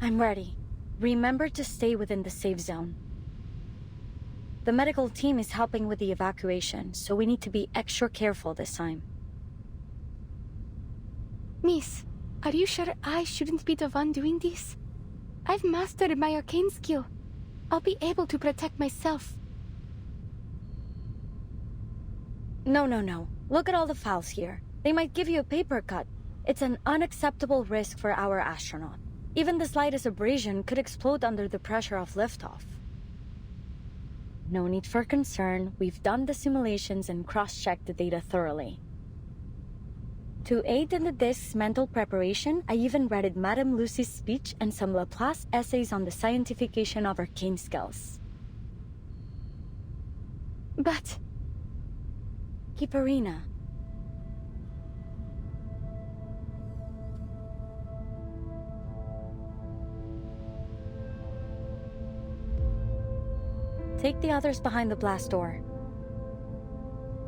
I'm ready. Remember to stay within the safe zone. The medical team is helping with the evacuation, so we need to be extra careful this time. Miss, are you sure I shouldn't be the one doing this? I've mastered my arcane skill. I'll be able to protect myself. No. Look at all the files here. They might give you a paper cut. It's an unacceptable risk for our astronaut. Even the slightest abrasion could explode under the pressure of liftoff. No need for concern. We've done the simulations and cross-checked the data thoroughly. To aid in the disk's mental preparation, I even read Madame Lucy's speech and some Laplace essays on the scientification of arcane skills. But... Kiparina. Take the others behind the blast door.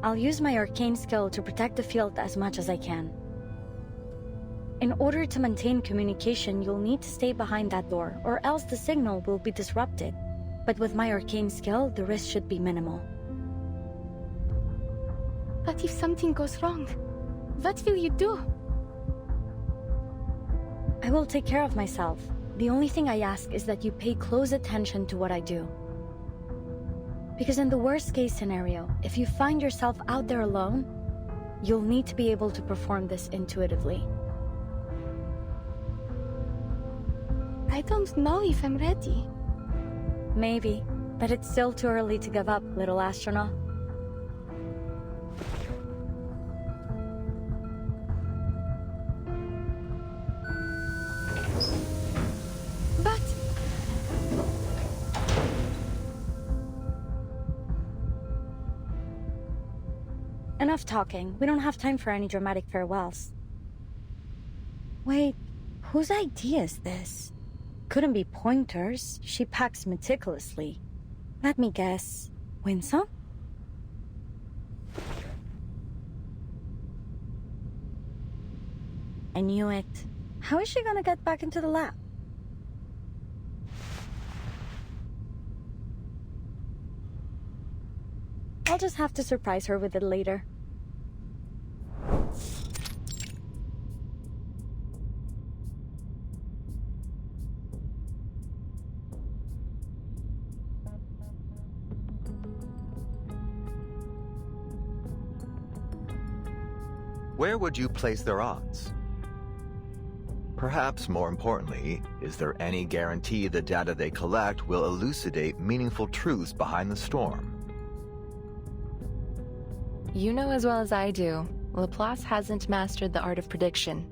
I'll use my arcane skill to protect the field as much as I can. In order to maintain communication, you'll need to stay behind that door, or else the signal will be disrupted. But with my arcane skill, the risk should be minimal. But if something goes wrong, what will you do? I will take care of myself. The only thing I ask is that you pay close attention to what I do. Because in the worst-case scenario, if you find yourself out there alone, you'll need to be able to perform this intuitively. I don't know if I'm ready. Maybe, but it's still too early to give up, little astronaut. But... Enough talking. We don't have time for any dramatic farewells. Wait, whose idea is this? Couldn't be Pointer's. She packs meticulously. Let me guess. Winsome? I knew it. How is she gonna get back into the lab? I'll just have to surprise her with it later. Where would you place their odds? Perhaps more importantly, is there any guarantee the data they collect will elucidate meaningful truths behind the storm? You know as well as I do, Laplace hasn't mastered the art of prediction.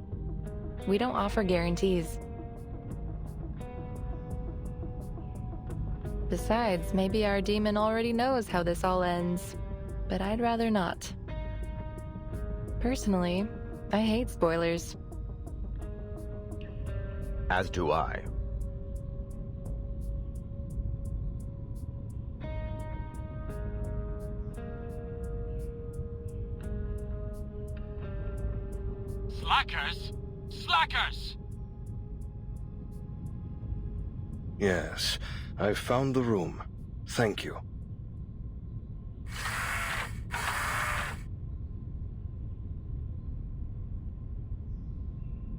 We don't offer guarantees. Besides, maybe our demon already knows how this all ends, but I'd rather not. Personally, I hate spoilers. As do I. Slackers! Slackers! Yes, I've found the room. Thank you.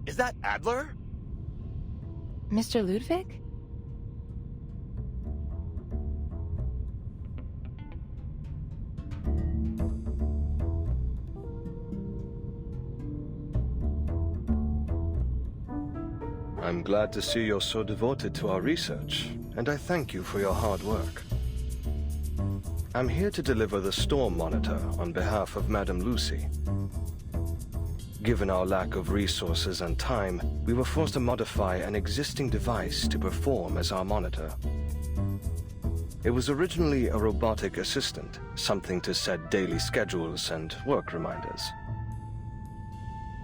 Is that Adler? Mr. Ludwig? I'm glad to see you're so devoted to our research, and I thank you for your hard work. I'm here to deliver the storm monitor on behalf of Madame Lucy. Given our lack of resources and time, we were forced to modify an existing device to perform as our monitor. It was originally a robotic assistant, something to set daily schedules and work reminders.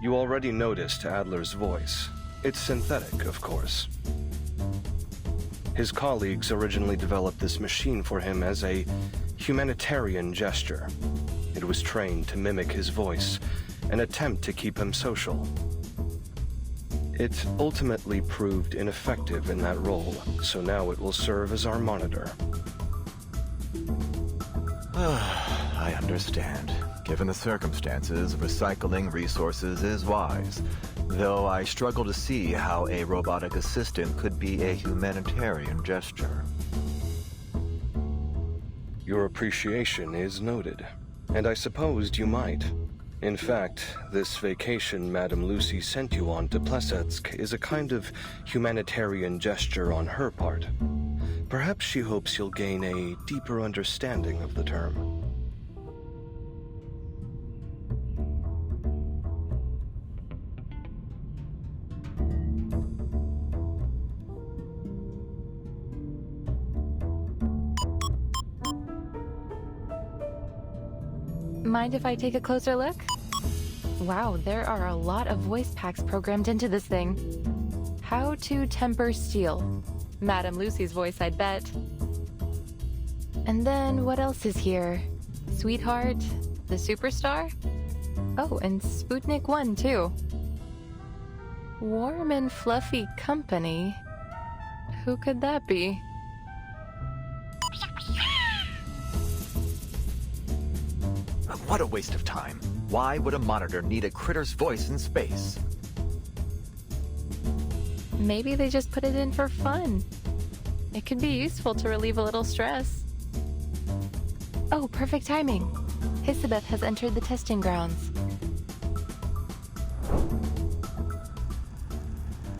You already noticed Adler's voice. It's synthetic, of course. His colleagues originally developed this machine for him as a humanitarian gesture. It was trained to mimic his voice, an attempt to keep him social. It ultimately proved ineffective in that role, so now it will serve as our monitor. I understand. Given the circumstances, recycling resources is wise. Though I struggle to see how a robotic assistant could be a humanitarian gesture. Your appreciation is noted, and I supposed you might. In fact, this vacation Madame Lucy sent you on to Plesetsk is a kind of humanitarian gesture on her part. Perhaps she hopes you'll gain a deeper understanding of the term. Mind if I take a closer look? Wow, there are a lot of voice packs programmed into this thing. How to temper steel. Madame Lucy's voice, I'd bet. And then what else is here? Sweetheart? The Superstar? Oh, and Sputnik 1, too. Warm and fluffy company? Who could that be? What a waste of time. Why would a monitor need a critter's voice in space? Maybe they just put it in for fun. It could be useful to relieve a little stress. Oh, perfect timing. Hisabeth has entered the testing grounds.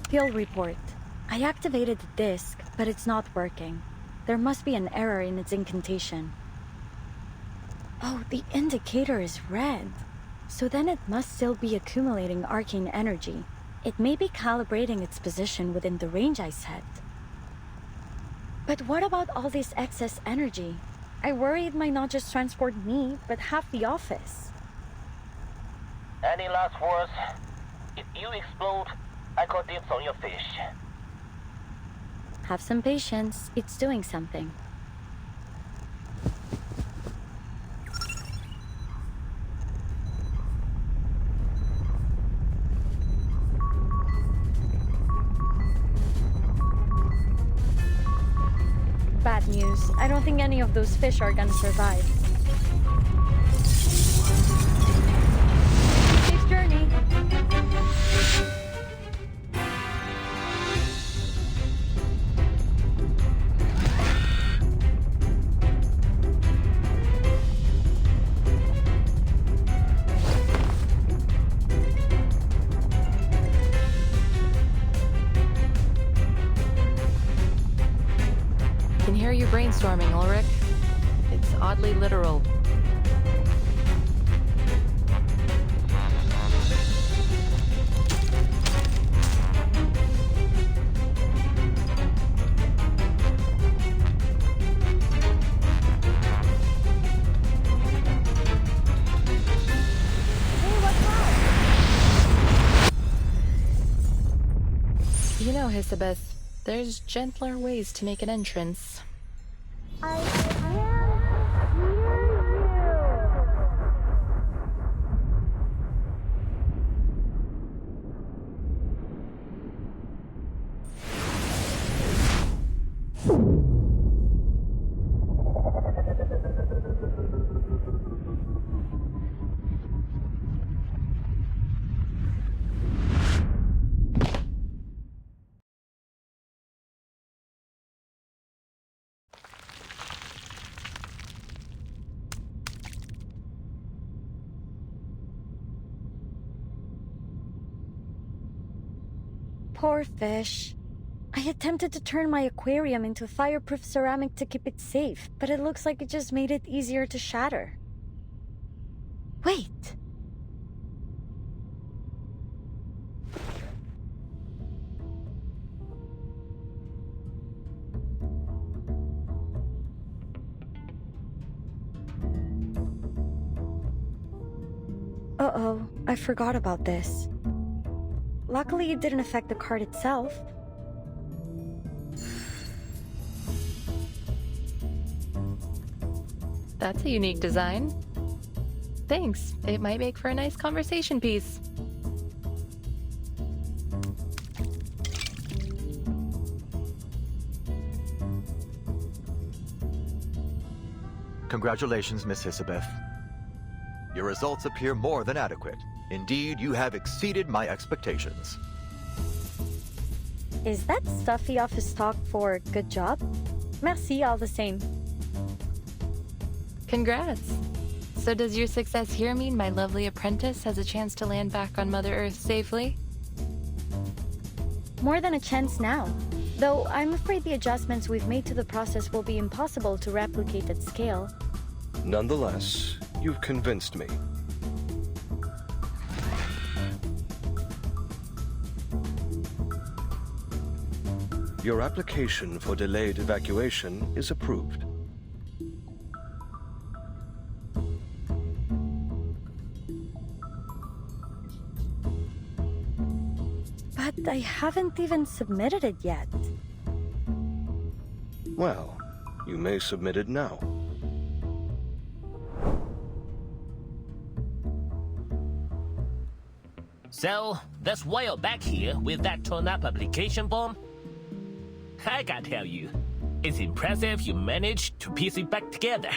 Field report. I activated the disk, but it's not working. There must be an error in its incantation. Oh, the indicator is red. So then it must still be accumulating arcane energy. It may be calibrating its position within the range I set. But what about all this excess energy? I worry it might not just transport me, but half the office. Any last words? If you explode, I call dibs on your fish. Have some patience. It's doing something. Bad news. I don't think any of those fish are gonna survive. Safe journey. Can hear you brainstorming, Ulrich. It's oddly literal. You know, Hisabeth, there's gentler ways to make an entrance. Poor fish. I attempted to turn my aquarium into fireproof ceramic to keep it safe, but it looks like it just made it easier to shatter. Wait! Uh-oh, I forgot about this. Luckily, it didn't affect the card itself. That's a unique design. Thanks. It might make for a nice conversation piece. Congratulations, Miss Isabeth. Your results appear more than adequate. Indeed, you have exceeded my expectations. Is that stuffy office talk for good job? Merci all the same. Congrats. So does your success here mean my lovely apprentice has a chance to land back on Mother Earth safely? More than a chance now. Though I'm afraid the adjustments we've made to the process will be impossible to replicate at scale. Nonetheless, you've convinced me. Your application for delayed evacuation is approved. But I haven't even submitted it yet. Well, you may submit it now. So, that's why you're back here with that torn-up application form? I gotta tell you, it's impressive you managed to piece it back together.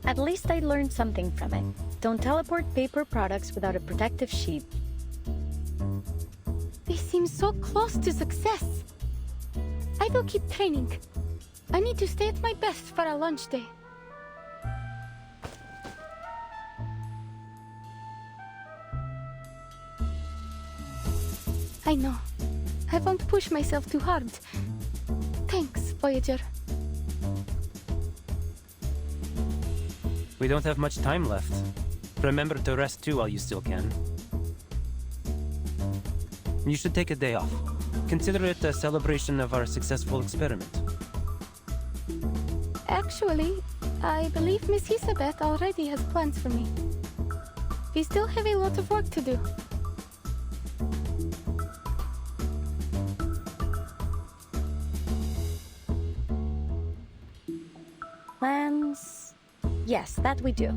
At least I learned something from it. Don't teleport paper products without a protective sheet. They seem so close to success. I will keep training. I need to stay at my best for our lunch day. I know. I won't push myself too hard. Thanks, Voyager. We don't have much time left. Remember to rest too while you still can. You should take a day off. Consider it a celebration of our successful experiment. Actually, I believe Miss Isabeth already has plans for me. We still have a lot of work to do. Plans? Yes, that we do.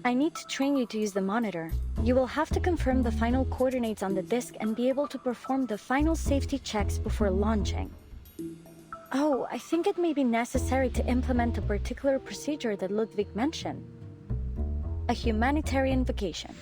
I need to train you to use the monitor. You will have to confirm the final coordinates on the disk and be able to perform the final safety checks before launching. Oh, I think it may be necessary to implement a particular procedure that Ludwig mentioned. A humanitarian vacation.